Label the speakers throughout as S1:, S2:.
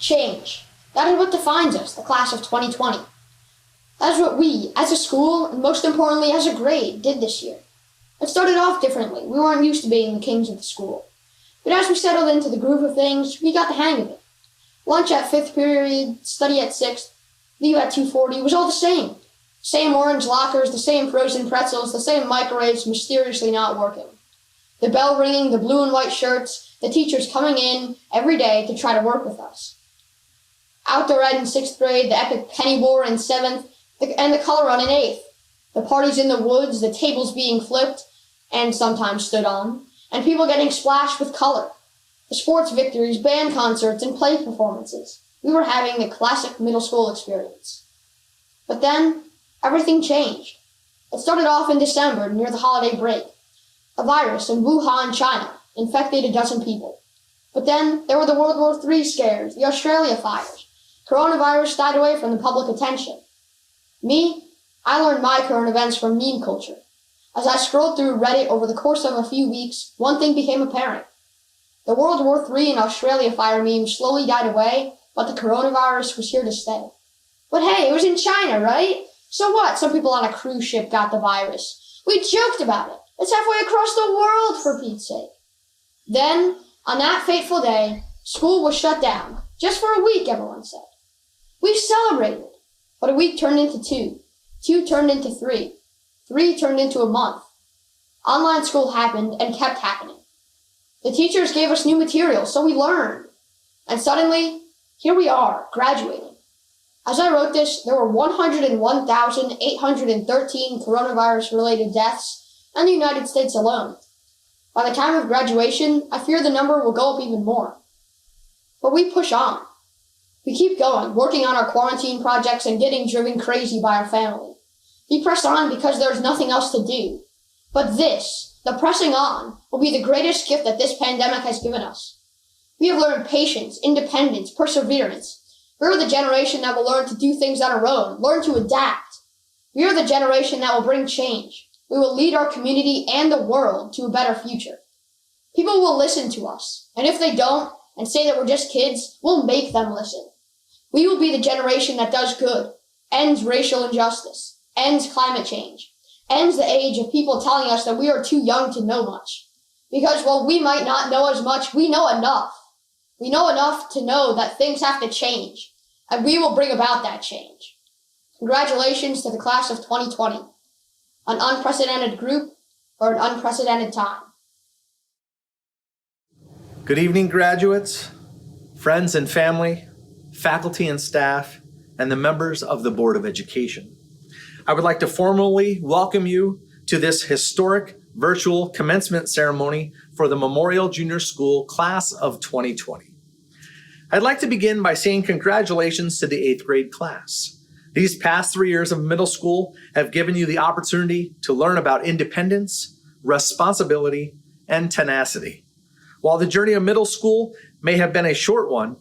S1: Change. That is what defines us, the class of 2020. That is what we, as a school, and most importantly as a grade, did this year. It started off differently. We weren't used to being the kings of the school. But as we settled into the groove of things, we got the hang of it. Lunch at 5th period, study at 6th, leave at 2:40 was all the same. Same orange lockers, the same frozen pretzels, the same microwaves mysteriously not working. The bell ringing, the blue and white shirts, the teachers coming in every day to try to work with us. Outdoor ed in 6th grade, the epic penny war in 7th, and the color run in 8th. The parties in the woods, the tables being flipped, and sometimes stood on, and people getting splashed with color. The sports victories, band concerts, and play performances. We were having the classic middle school experience. But then, everything changed. It started off in December, near the holiday break. A virus in Wuhan, China, infected a dozen people. But then, there were the World War III scares, the Australia fires. Coronavirus died away from the public attention. Me, I learned my current events from meme culture. As I scrolled through Reddit over the course of a few weeks, one thing became apparent. The World War III and Australia fire memes slowly died away, but the coronavirus was here to stay. But hey, it was in China, right? So what? Some people on a cruise ship got the virus. We joked about it. It's halfway across the world, for Pete's sake. Then, on that fateful day, school was shut down. Just for a week, everyone said. We celebrated. But a week turned into 2. 2 turned into 3. 3 turned into a month. Online school happened and kept happening. The teachers gave us new material, so we learned. And suddenly, here we are, graduating. As I wrote this, there were 101,813 coronavirus-related deaths in the United States alone. By the time of graduation, I fear the number will go up even more. But we push on. We keep going, working on our quarantine projects and getting driven crazy by our family. We press on because there's nothing else to do. But this, the pressing on, will be the greatest gift that this pandemic has given us. We have learned patience, independence, perseverance. We are the generation that will learn to do things on our own, learn to adapt. We are the generation that will bring change. We will lead our community and the world to a better future. People will listen to us, and if they don't, and say that we're just kids, we'll make them listen. We will be the generation that does good, ends racial injustice, ends climate change, ends the age of people telling us that we are too young to know much. Because while we might not know as much, we know enough. We know enough to know that things have to change, and we will bring about that change. Congratulations to the class of 2020. An unprecedented group for an unprecedented time.
S2: Good evening, graduates, friends and family, faculty and staff, and the members of the Board of Education. I would like to formally welcome you to this historic virtual commencement ceremony for the Memorial Junior School Class of 2020. I'd like to begin by saying congratulations to the 8th grade class. These past 3 years of middle school have given you the opportunity to learn about independence, responsibility, and tenacity. While the journey of middle school may have been a short one,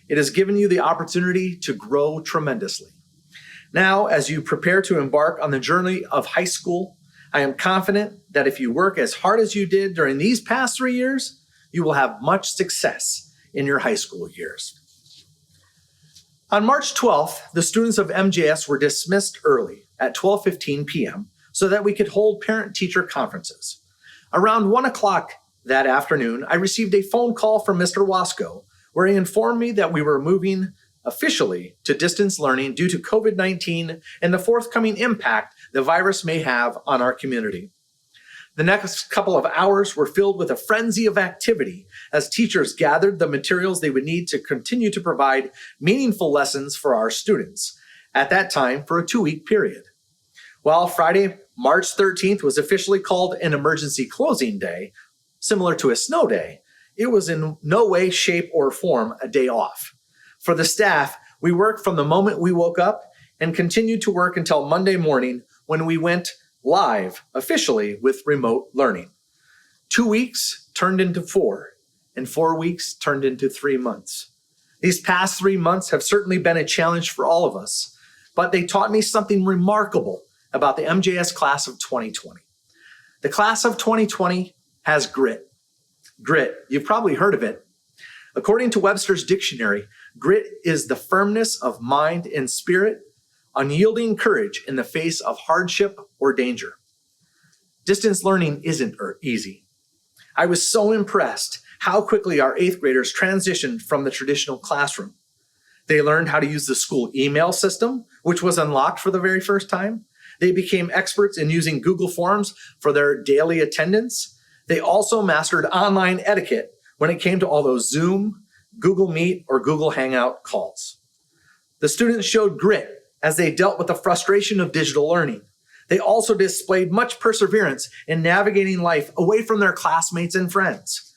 S2: it has given you the opportunity to grow tremendously. Now, as you prepare to embark on the journey of high school, I am confident that if you work as hard as you did during these past 3 years, you will have much success in your high school years. On March 12th, the students of MJS were dismissed early at 12:15 p.m. so that we could hold parent-teacher conferences. Around 1 o'clock that afternoon, I received a phone call from Mr. Wasco, where he informed me that we were moving officially to distance learning due to COVID-19 and the forthcoming impact the virus may have on our community. The next couple of hours were filled with a frenzy of activity as teachers gathered the materials they would need to continue to provide meaningful lessons for our students, at that time for a 2-week period. While Friday, March 13th was officially called an emergency closing day, similar to a snow day, it was in no way, shape, or form a day off. For the staff, we worked from the moment we woke up and continued to work until Monday morning when we went live officially with remote learning. 2 weeks turned into 4, and 4 weeks turned into 3 months. These past 3 months have certainly been a challenge for all of us, but they taught me something remarkable about the MJS class of 2020. The class of 2020 has grit. Grit, you've probably heard of it. According to Webster's dictionary, grit is the firmness of mind and spirit, unyielding courage in the face of hardship or danger. Distance learning isn't easy. I was so impressed how quickly our 8th graders transitioned from the traditional classroom. They learned how to use the school email system, which was unlocked for the very first time. They became experts in using Google Forms for their daily attendance. They also mastered online etiquette when it came to all those Zoom, Google Meet, or Google Hangout calls. The students showed grit as they dealt with the frustration of digital learning. They also displayed much perseverance in navigating life away from their classmates and friends.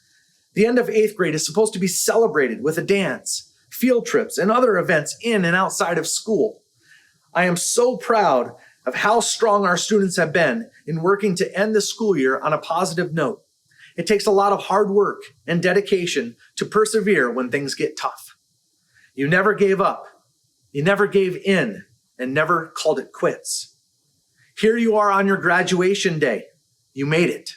S2: The end of 8th grade is supposed to be celebrated with a dance, field trips, and other events in and outside of school. I am so proud of how strong our students have been in working to end the school year on a positive note. It takes a lot of hard work and dedication to persevere when things get tough. You never gave up, you never gave in, and never called it quits. Here you are on your graduation day. You made it.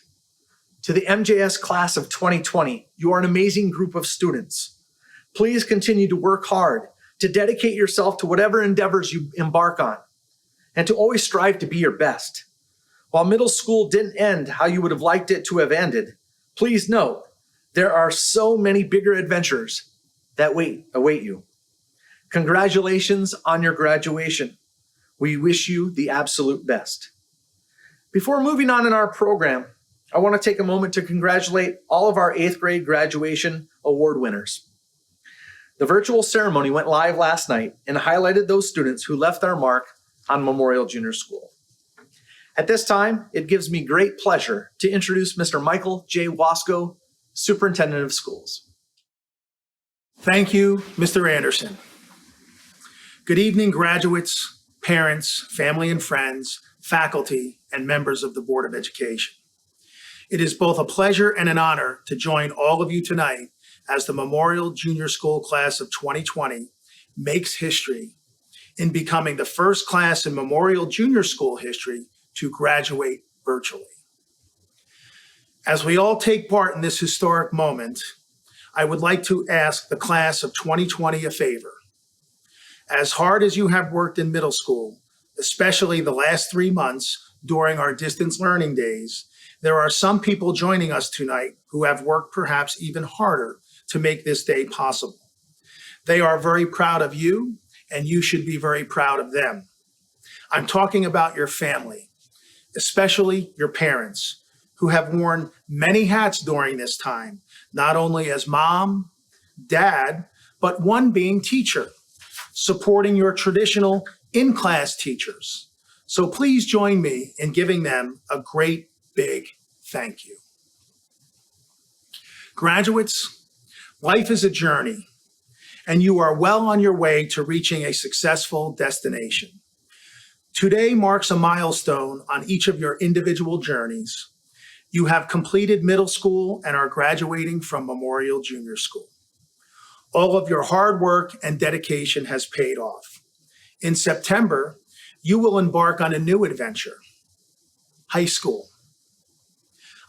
S2: To the MJS class of 2020, you are an amazing group of students. Please continue to work hard, to dedicate yourself to whatever endeavors you embark on, and to always strive to be your best. While middle school didn't end how you would have liked it to have ended, please note there are so many bigger adventures that await you. Congratulations on your graduation. We wish you the absolute best. Before moving on in our program, I want to take a moment to congratulate all of our 8th grade graduation award winners. The virtual ceremony went live last night and highlighted those students who left their mark on Memorial Junior School. At this time, it gives me great pleasure to introduce Mr. Michael J. Wasco, Superintendent of Schools.
S3: Thank you, Mr. Anderson. Good evening, graduates, parents, family and friends, faculty, and members of the Board of Education. It is both a pleasure and an honor to join all of you tonight as the Memorial Junior School class of 2020 makes history in becoming the first class in Memorial Junior School history to graduate virtually. As we all take part in this historic moment, I would like to ask the class of 2020 a favor. As hard as you have worked in middle school, especially the last 3 months during our distance learning days, there are some people joining us tonight who have worked perhaps even harder to make this day possible. They are very proud of you, and you should be very proud of them. I'm talking about your family, especially your parents, who have worn many hats during this time, not only as mom, dad, but one being teacher, supporting your traditional in-class teachers. So please join me in giving them a great big thank you. Graduates, life is a journey, and you are well on your way to reaching a successful destination. Today marks a milestone on each of your individual journeys. You have completed middle school and are graduating from Memorial Junior School. All of your hard work and dedication has paid off. In September, you will embark on a new adventure, high school.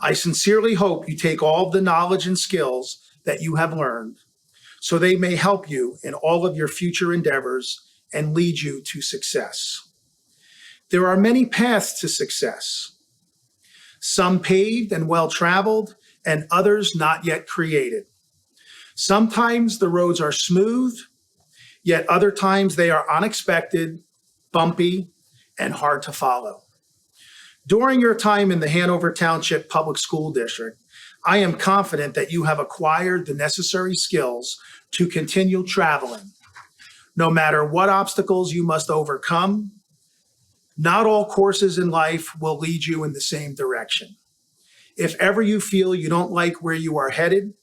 S3: I sincerely hope you take all of the knowledge and skills that you have learned so they may help you in all of your future endeavors and lead you to success. There are many paths to success, some paved and well-traveled, and others not yet created. Sometimes the roads are smooth, yet other times they are unexpected, bumpy, and hard to follow. During your time in the Hanover Township Public School District, I am confident that you have acquired the necessary skills to continue traveling. No matter what obstacles you must overcome, not all courses in life will lead you in the same direction. If ever you feel you don't like where you are headed,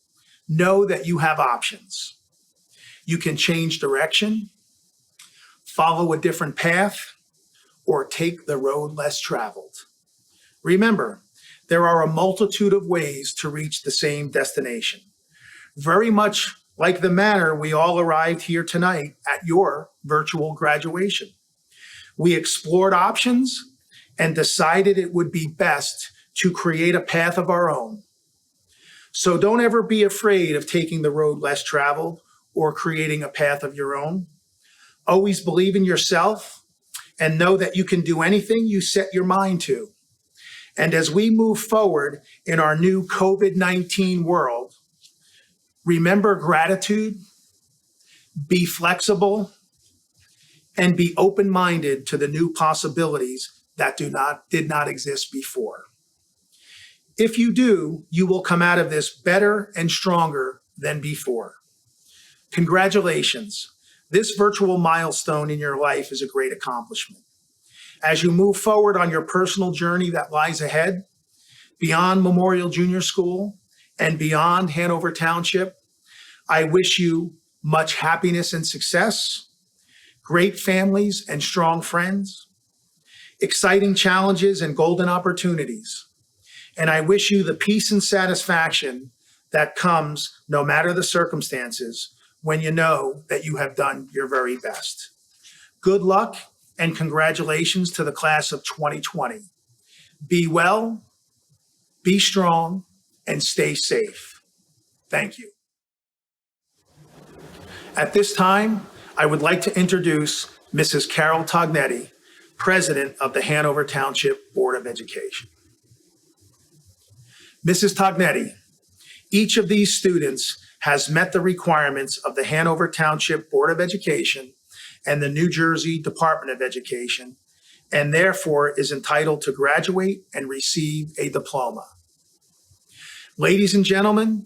S3: know that you have options. You can change direction, follow a different path, or take the road less traveled. Remember, there are a multitude of ways to reach the same destination. Very much like the manner we all arrived here tonight at your virtual graduation. We explored options and decided it would be best to create a path of our own. So don't ever be afraid of taking the road less traveled or creating a path of your own. Always believe in yourself and know that you can do anything you set your mind to. And as we move forward in our new COVID-19 world, remember gratitude, be flexible, and be open-minded to the new possibilities that did not exist before. If you do, you will come out of this better and stronger than before. Congratulations. This virtual milestone in your life is a great accomplishment. As you move forward on your personal journey that lies ahead, beyond Memorial Junior School and beyond Hanover Township, I wish you much happiness and success, great families and strong friends, exciting challenges and golden opportunities. And I wish you the peace and satisfaction that comes, no matter the circumstances, when you know that you have done your very best. Good luck and congratulations to the class of 2020. Be well, be strong, and stay safe. Thank you. At this time, I would like to introduce Mrs. Carol Tognetti, President of the Hanover Township Board of Education. Mrs. Tognetti, each of these students has met the requirements of the Hanover Township Board of Education and the New Jersey Department of Education, and therefore is entitled to graduate and receive a diploma. Ladies and gentlemen,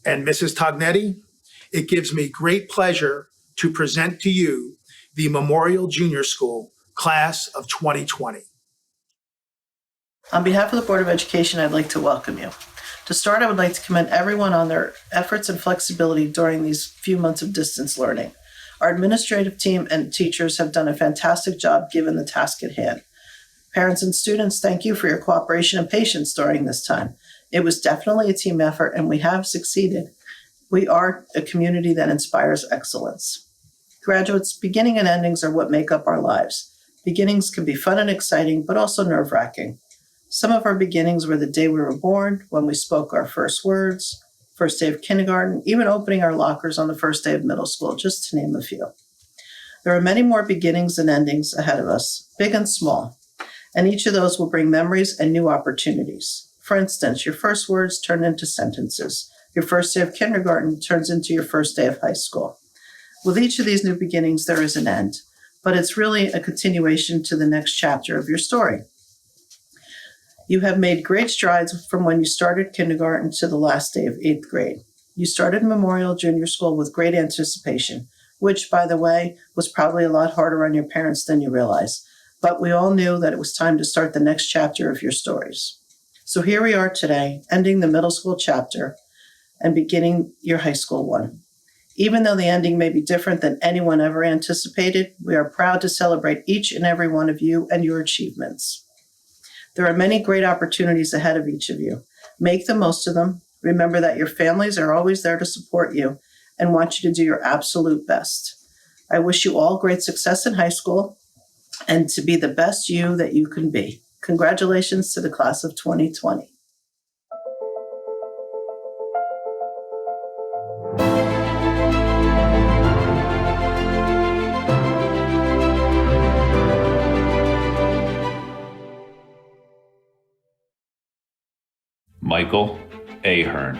S3: and Mrs. Tognetti, it gives me great pleasure to present to you the Memorial Junior School Class of 2020.
S4: On behalf of the Board of Education, I'd like to welcome you. To start, I would like to commend everyone on their efforts and flexibility during these few months of distance learning. Our administrative team and teachers have done a fantastic job given the task at hand. Parents and students, thank you for your cooperation and patience during this time. It was definitely a team effort, and we have succeeded. We are a community that inspires excellence. Graduates, beginning and endings are what make up our lives. Beginnings can be fun and exciting, but also nerve-wracking. Some of our beginnings were the day we were born, when we spoke our first words, first day of kindergarten, even opening our lockers on the first day of middle school, just to name a few. There are many more beginnings and endings ahead of us, big and small, and each of those will bring memories and new opportunities. For instance, your first words turn into sentences. Your first day of kindergarten turns into your first day of high school. With each of these new beginnings, there is an end, but it's really a continuation to the next chapter of your story. You have made great strides from when you started kindergarten to the last day of 8th grade. You started Memorial Junior School with great anticipation, which, by the way, was probably a lot harder on your parents than you realize. But we all knew that it was time to start the next chapter of your stories. So here we are today, ending the middle school chapter and beginning your high school one. Even though the ending may be different than anyone ever anticipated, we are proud to celebrate each and every one of you and your achievements. There are many great opportunities ahead of each of you. Make the most of them. Remember that your families are always there to support you and want you to do your absolute best. I wish you all great success in high school and to be the best you that you can be. Congratulations to the class of 2020.
S5: Michael Ahern.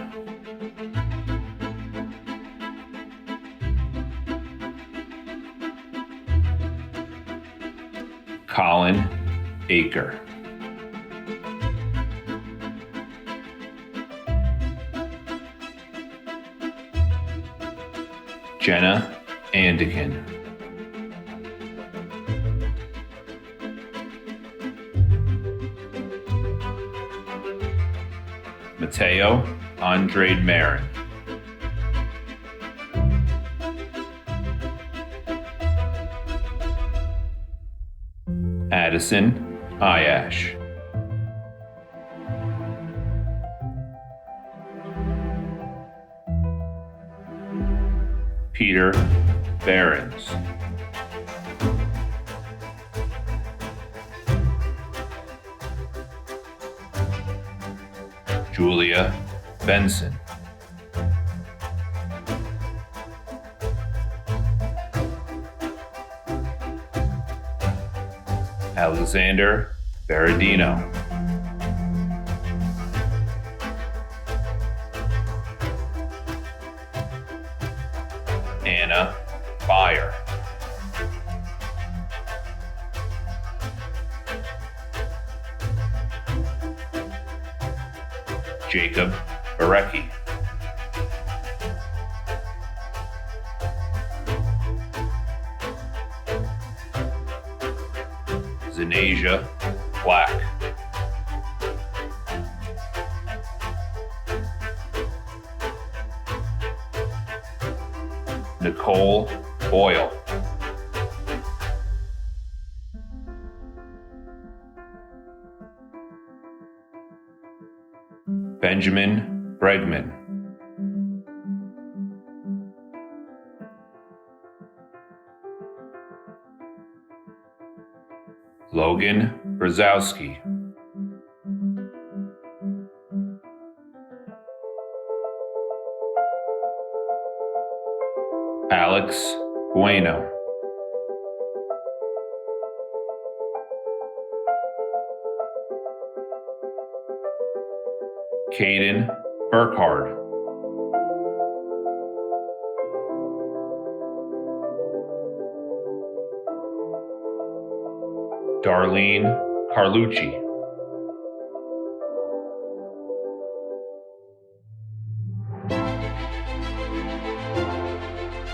S5: Colin Aker. Jenna Andikin. Mateo Andrade Marin. Addison Ayash. Peter Behrens. Julia Benson, Alexander Berardino, Anna Byer, Jacob Barecki, Zanasia Black, Nicole Boyle, Benjamin Bregman, Logan Brzezowski, Alex Bueno, Caden Burkhard, Darlene Carlucci,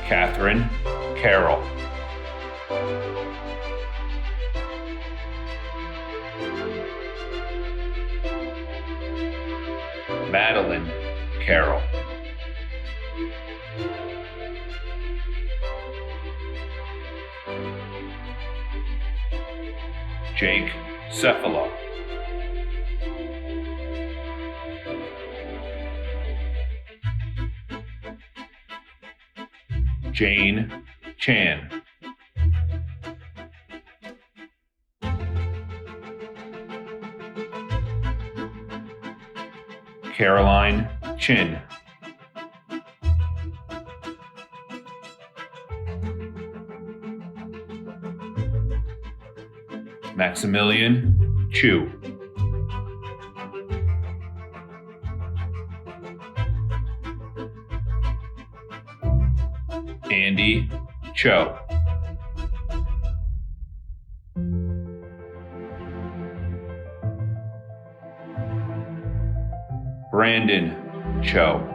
S5: Catherine Carroll, Madeline Carroll, Jake Cephala, Jane Chan, Caroline Chin, Maximilian Chu, Andy Cho, Brandon Cho,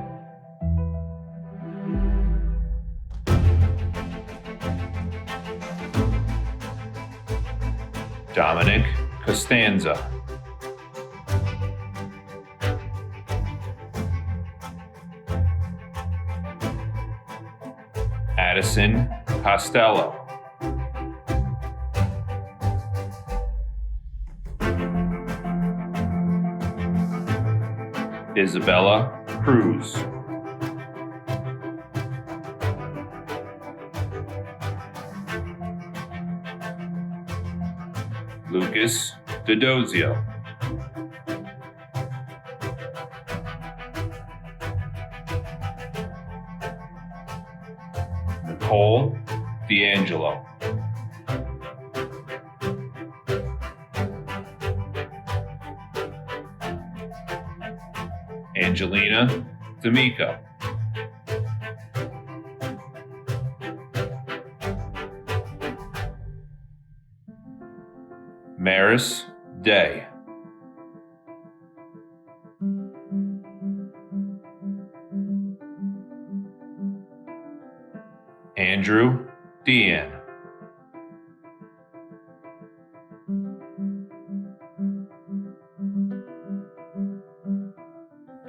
S5: Dominic Costanza, Addison Costello, Isabella Cruz, Lucas Dodozio, Nicole D'Angelo, Angelina D'Amico, Maris Day, Andrew Dean,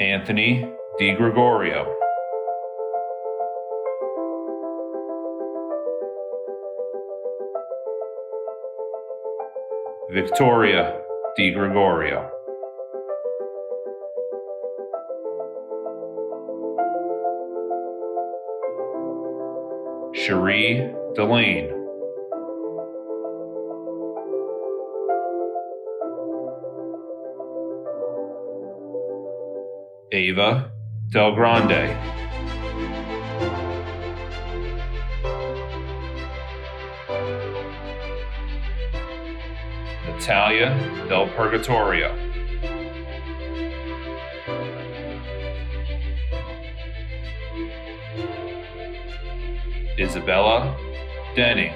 S5: Anthony DiGregorio, Victoria DiGregorio, Cherie Delane, Ava Del Grande, Natalia del Purgatorio, Isabella Denning,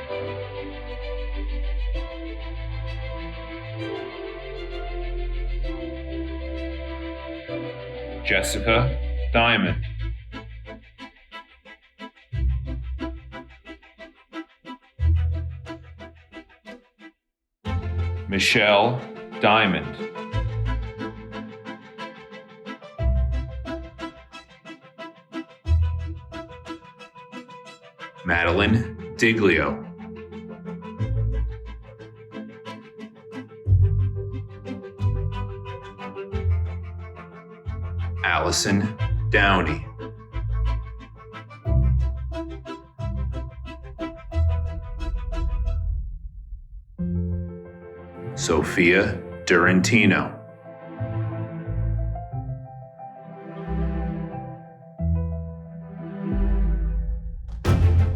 S5: Jessica Diamond, Michelle Diamond, Madeline Diglio, Allison Downey, Sophia Durantino,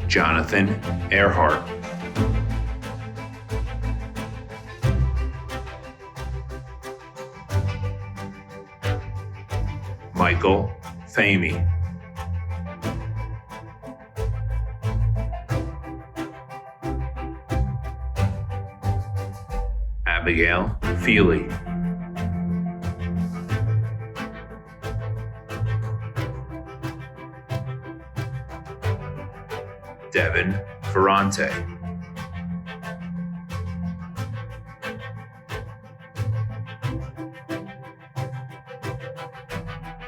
S5: Jonathan Earhart, Michael Famey, Abigail Feely, Devin Ferrante,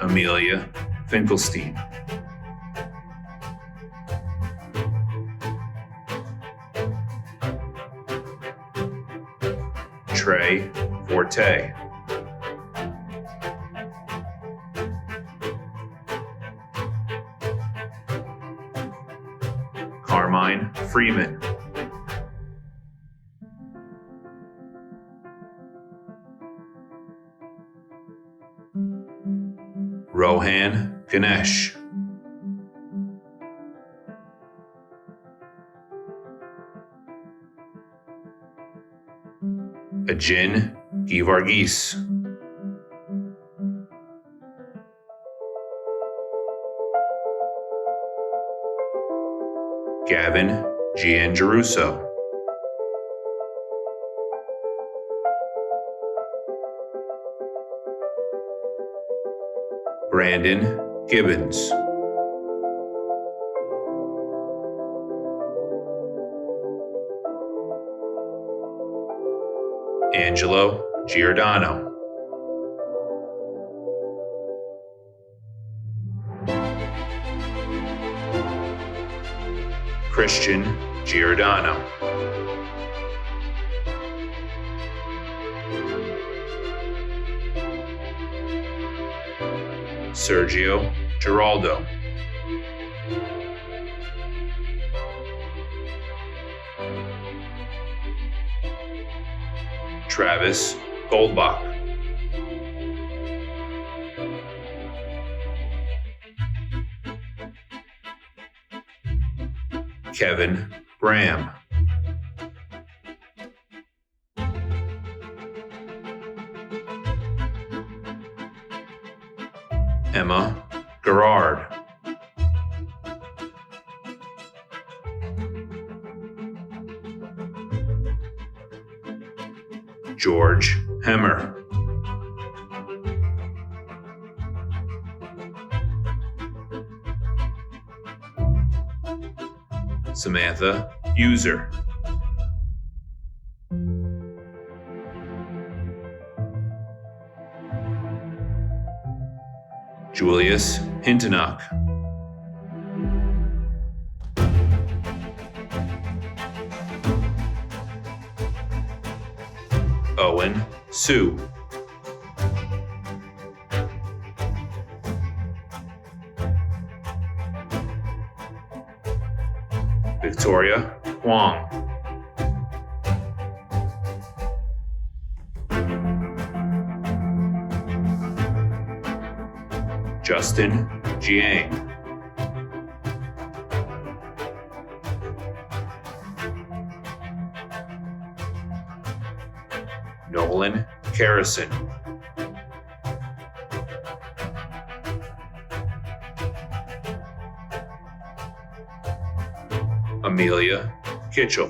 S5: Amelia Finkelstein, Trey Forte, Carmine Freeman, Rohan Ganesh, Ajin Givargis, Gavin Giangeruso, Brandon Gibbons, Angelo Giordano, Christian Giordano, Sergio Giraldo, Travis Goldbach, Kevin Graham, Emma Gerard, George Hemmer, Samantha User, Julius Hintonock, Owen Sue, Victoria Huang, Justin Jiang. Nolan Carrison. Amelia Kitchell.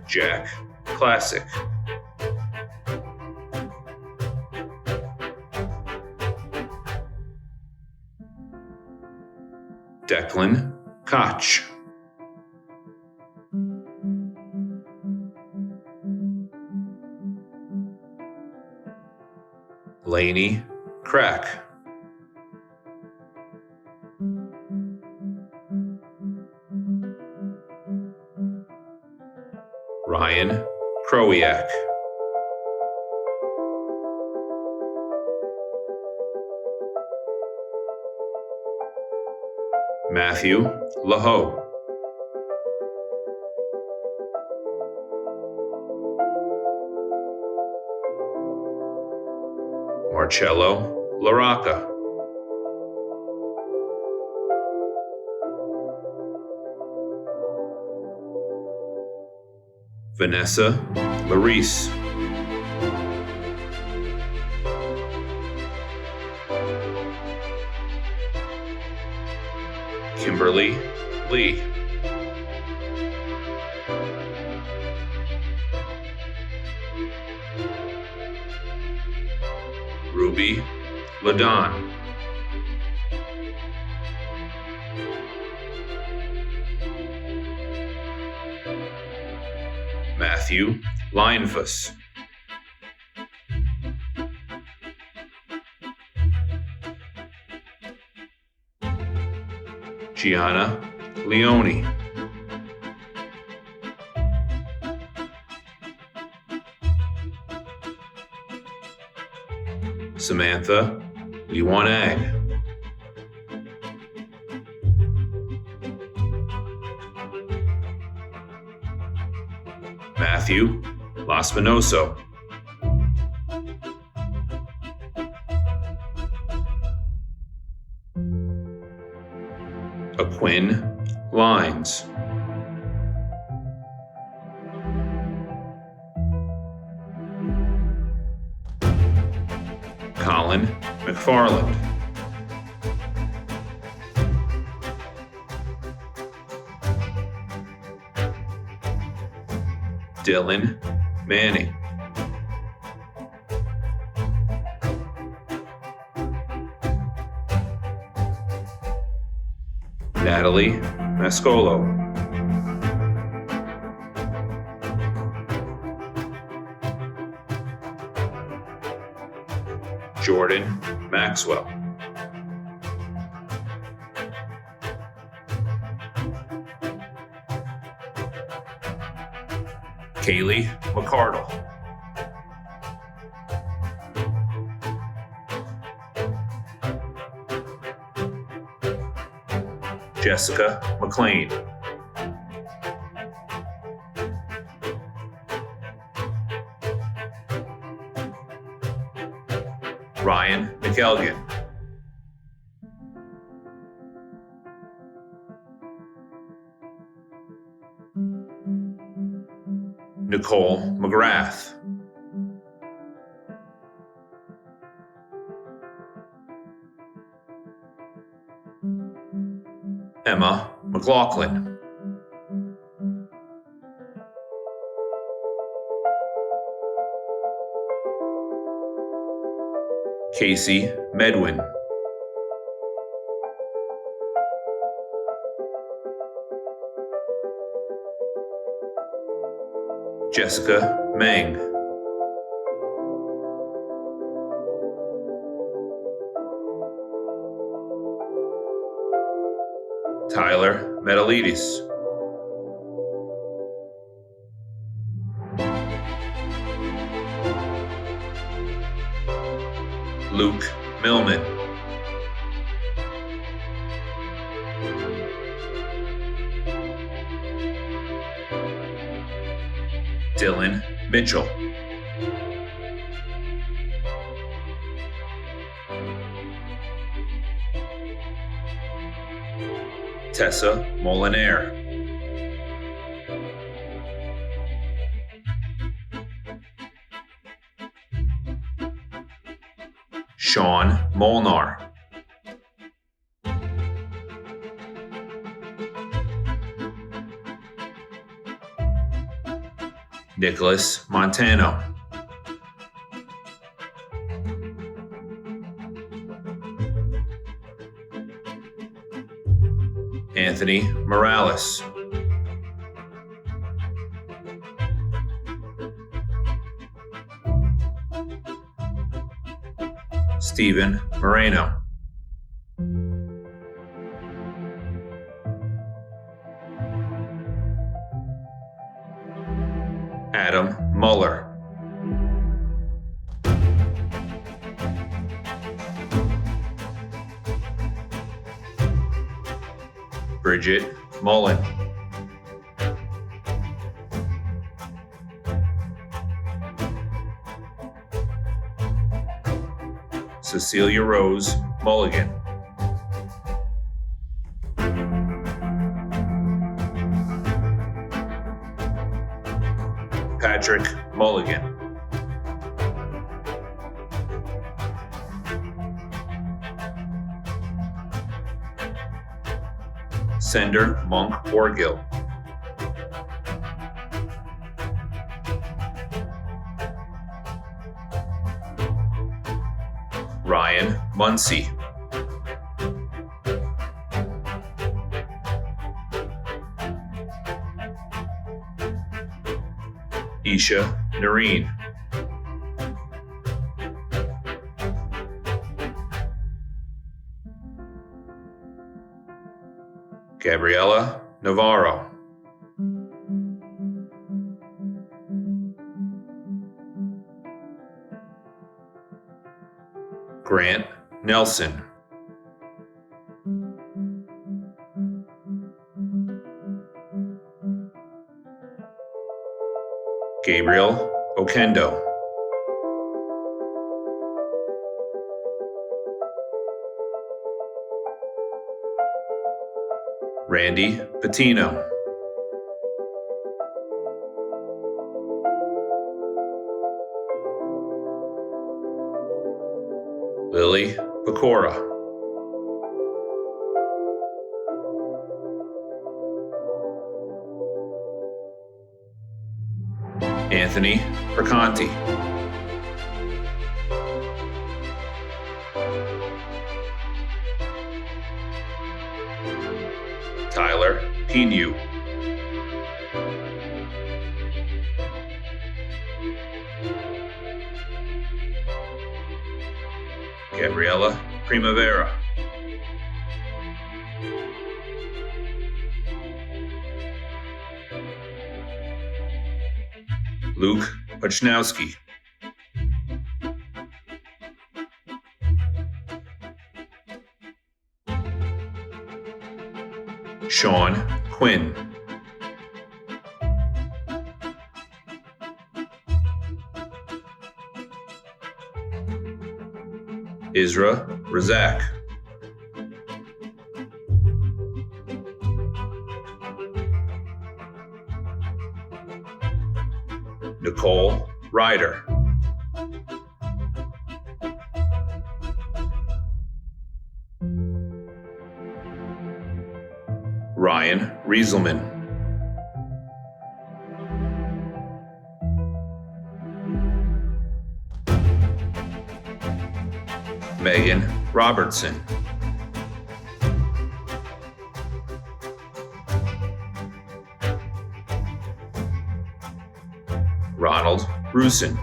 S5: Jack Classic. Declan Koch. Lainey Crack. Ryan Krowiak. Matthew Laho. Marcello Laraca. Vanessa Larice. Kimberly Lee. Ruby Ladon. Matthew Linefuss. Gianna Leone. Samantha Liwanag. Matthew Laspinoso. Aquin Lines. Colin McFarland. Dylan Manning. Natalie Mascolo. Jordan Maxwell. Kaylee McCardle. Jessica McLean. Ryan McElgin. Nicole McGrath. Emma McLaughlin. Casey Medwin. Jessica Meng. Tyler Metalides. Luke Millman. Dylan Mitchell. Tessa Molinaire. Sean Molnar. Nicholas Montano. Anthony Morales. Stephen Moreno. Adam Muller. Bridget Mullen. Cecilia Rose Mulligan. Patrick Mulligan. Sender Monk Orgill. Ryan Muncie. Isha Noreen. Gabriela Navarro. Grant Nelson. Gabriel Okendo. Randy Patino. Lily Pecora. Anthony Perconti. Tyler Pinu. Gabriela Primavera. Luke Pachnowski. Sean Quinn. Isra Razak. Nicole Ryder. Ryan Rieselman. Megan Robertson. Ronald Rusin.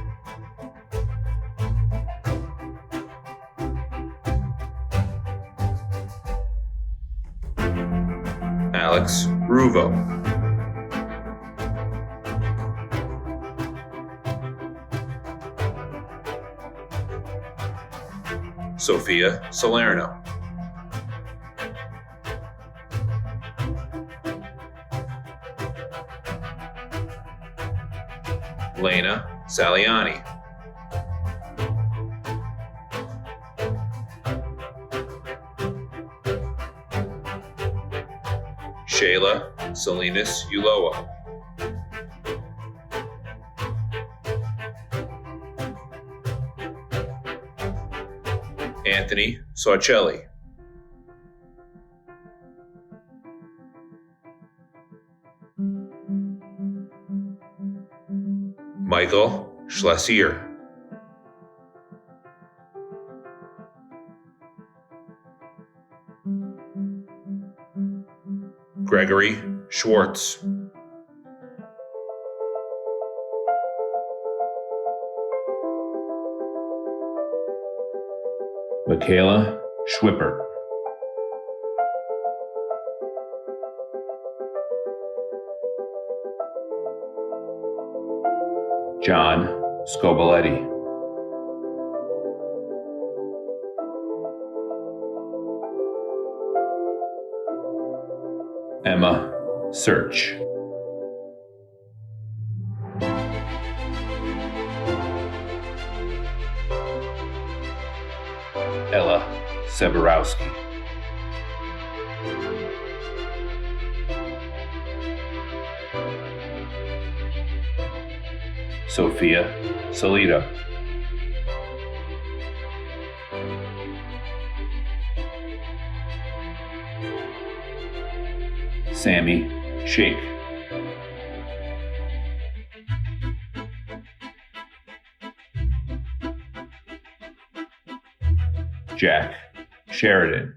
S5: Alex Ruvo. Sophia Salerno. Lena Saliani, Shayla Salinas Uloa, Anthony Sarcelli, Michael Schlesier, Gregory Schwartz, Michaela Schwippert, John Scoboletti, Emma Search, Ella Seborowski, Sophia Salito, Sammy Sheikh, Jack Sheridan,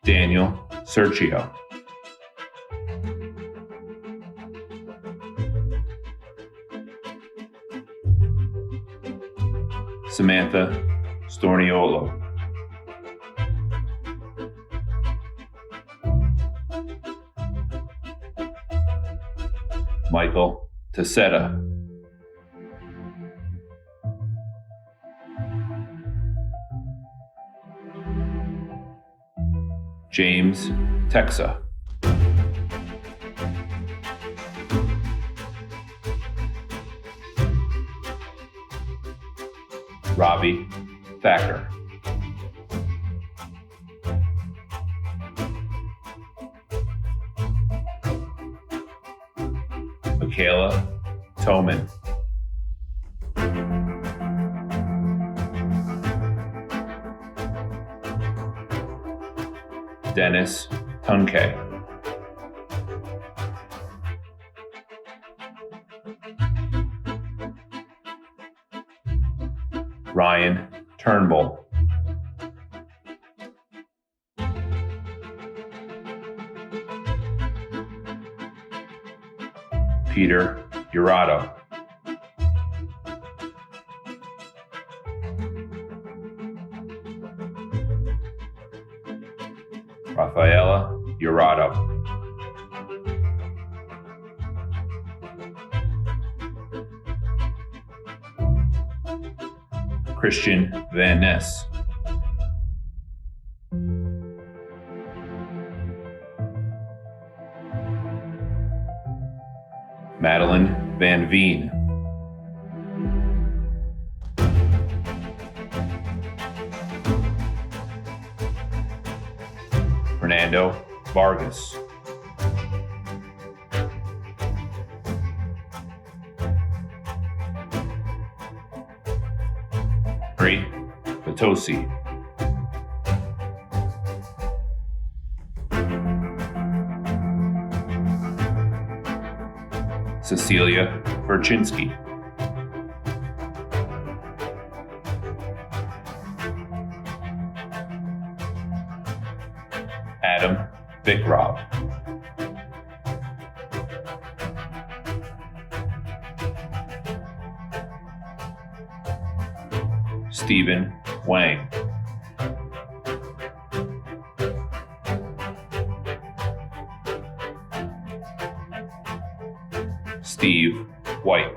S5: Daniel Sergio, Samantha Storniolo, Michael Tessetta, James Texa, Robbie Thacker, Michaela Toman, Dennis Tunke, Ryan Turnbull, Peter Urato, Rafaela Urato, Christian Van Ness, Madeline Van Veen, Fernando Vargas, Harry Potosi, Cecilia Verchinsky, Adam Vikrov, Stephen Wang, Steve White,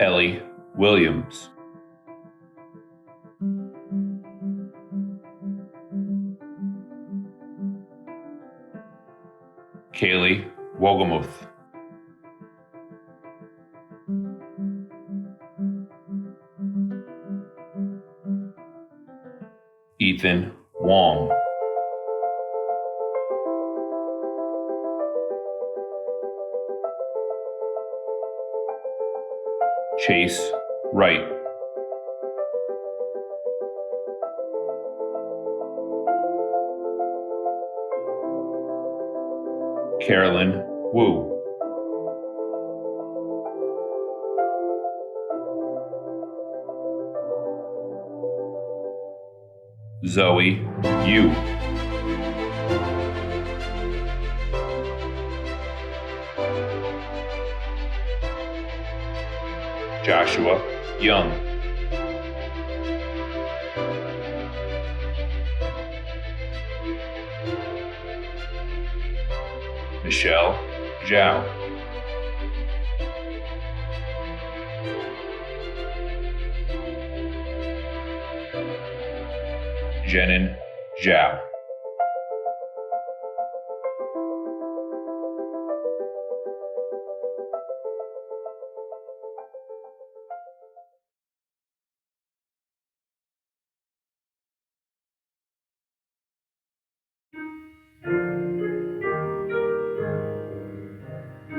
S5: Ellie Williams, Kaylee Wogemuth, Ethan Wong, Chase Wright, Carolyn Wu, Zoe Yu, Joshua Young, Michelle Zhao, Jenin Zhao,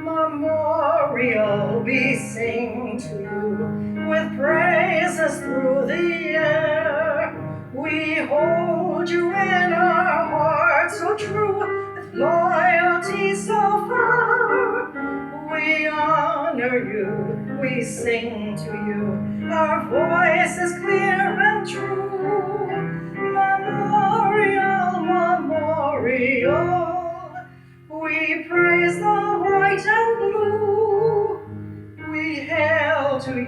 S6: Memorial we sing to you with praises through the air. We hold you in our hearts so true, with loyalty so far. We honor you, we sing to you, our voice is clear and true. Memorial, memorial. We praise the white and blue. We hail to you,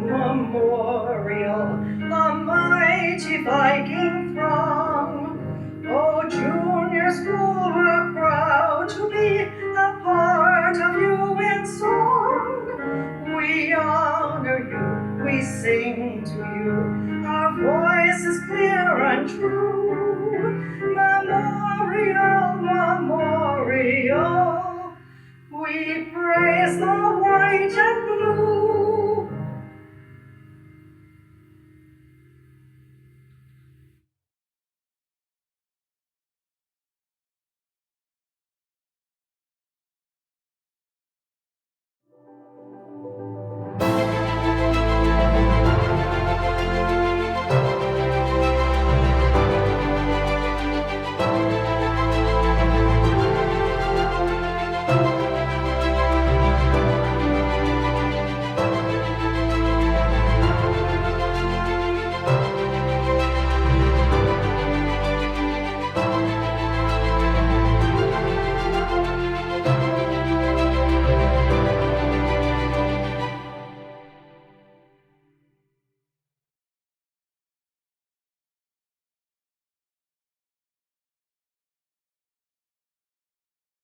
S6: memorial, a mighty Viking throng. Oh, junior school, we're proud to be a part of you in song. We honor you, we sing to you, our voice is clear and true. Memorial, memorial. We praise the white and blue.